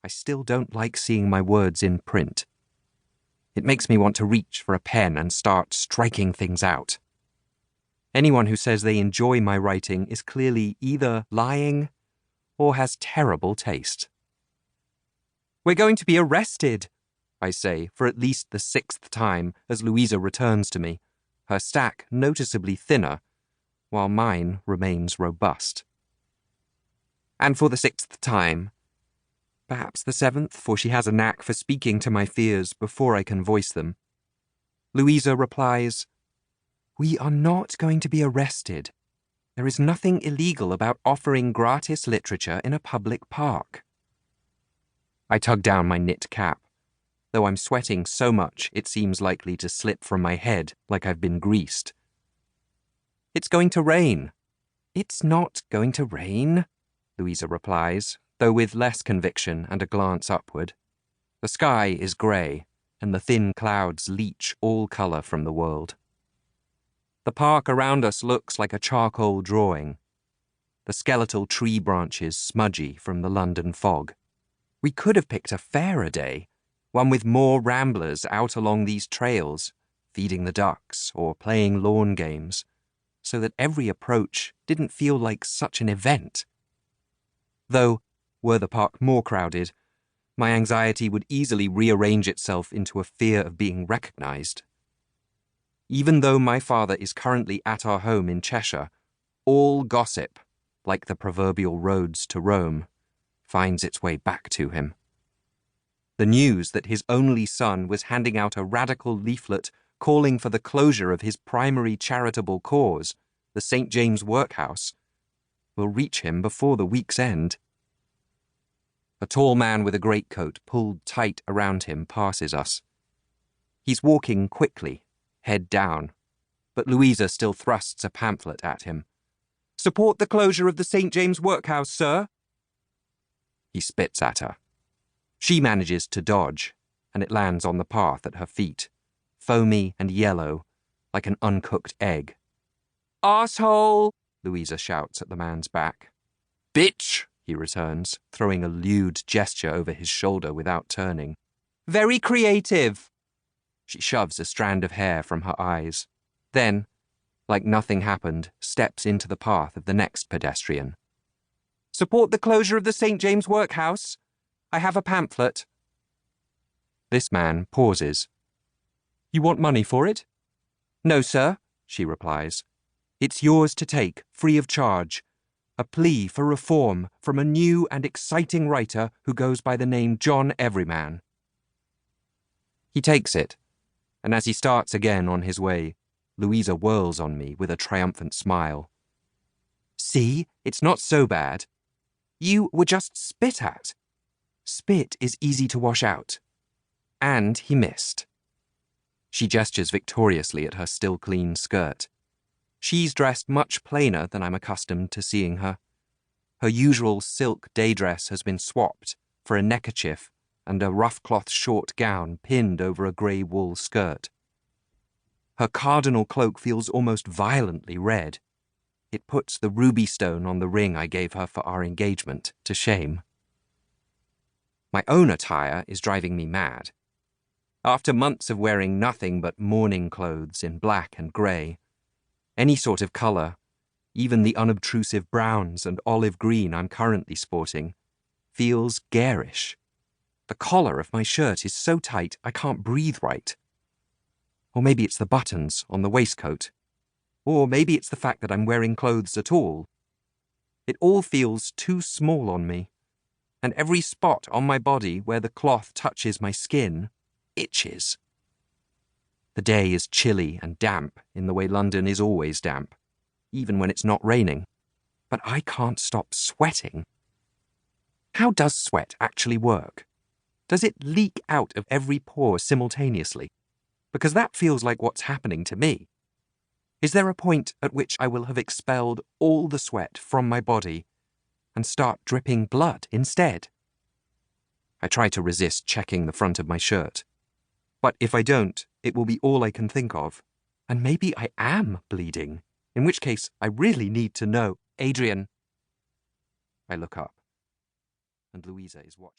I still don't like seeing my words in print. It makes me want to reach for a pen and start striking things out. Anyone who says they enjoy my writing is clearly either lying or has terrible taste. "We're going to be arrested," I say for at least the 6th time as Louisa returns to me, her stack noticeably thinner, while mine remains robust. And for the 6th time, perhaps the 7th, for she has a knack for speaking to my fears before I can voice them, Louisa replies, "We are not going to be arrested. There is nothing illegal about offering gratis literature in a public park." I tug down my knit cap, though I'm sweating so much it seems likely to slip from my head like I've been greased. "It's going to rain." "It's not going to rain," Louisa replies, though with less conviction and a glance upward. The sky is grey, and the thin clouds leach all colour from the world. The park around us looks like a charcoal drawing, the skeletal tree branches smudgy from the London fog. We could have picked a fairer day, one with more ramblers out along these trails, feeding the ducks or playing lawn games, so that every approach didn't feel like such an event. Though, were the park more crowded, my anxiety would easily rearrange itself into a fear of being recognised. Even though my father is currently at our home in Cheshire, all gossip, like the proverbial roads to Rome, finds its way back to him. The news that his only son was handing out a radical leaflet calling for the closure of his primary charitable cause, the St. James Workhouse, will reach him before the week's end. A tall man with a greatcoat pulled tight around him passes us. He's walking quickly, head down, but Louisa still thrusts a pamphlet at him. "Support the closure of the St. James Workhouse, sir." He spits at her. She manages to dodge, and it lands on the path at her feet, foamy and yellow, like an uncooked egg. "Arsehole!" Louisa shouts at the man's back. "Bitch!" he returns, throwing a lewd gesture over his shoulder without turning. "Very creative." She shoves a strand of hair from her eyes, then, like nothing happened, steps into the path of the next pedestrian. "Support the closure of the St. James Workhouse. I have a pamphlet." This man pauses. "You want money for it?" "No, sir," she replies. "It's yours to take, free of charge. A plea for reform from a new and exciting writer who goes by the name John Everyman." He takes it, and as he starts again on his way, Louisa whirls on me with a triumphant smile. "See, it's not so bad. You were just spit at. Spit is easy to wash out." And he missed. She gestures victoriously at her still clean skirt. She's dressed much plainer than I'm accustomed to seeing her. Her usual silk day dress has been swapped for a neckerchief and a rough-cloth short gown pinned over a grey wool skirt. Her cardinal cloak feels almost violently red. It puts the ruby stone on the ring I gave her for our engagement to shame. My own attire is driving me mad. After months of wearing nothing but morning clothes in black and grey, any sort of colour, even the unobtrusive browns and olive green I'm currently sporting, feels garish. The collar of my shirt is so tight I can't breathe right. Or maybe it's the buttons on the waistcoat. Or maybe it's the fact that I'm wearing clothes at all. It all feels too small on me, and every spot on my body where the cloth touches my skin itches. The day is chilly and damp in the way London is always damp, even when it's not raining. But I can't stop sweating. How does sweat actually work? Does it leak out of every pore simultaneously? Because that feels like what's happening to me. Is there a point at which I will have expelled all the sweat from my body and start dripping blood instead? I try to resist checking the front of my shirt. But if I don't, it will be all I can think of. And maybe I am bleeding, in which case I really need to know. Adrian. I look up, and Louisa is watching.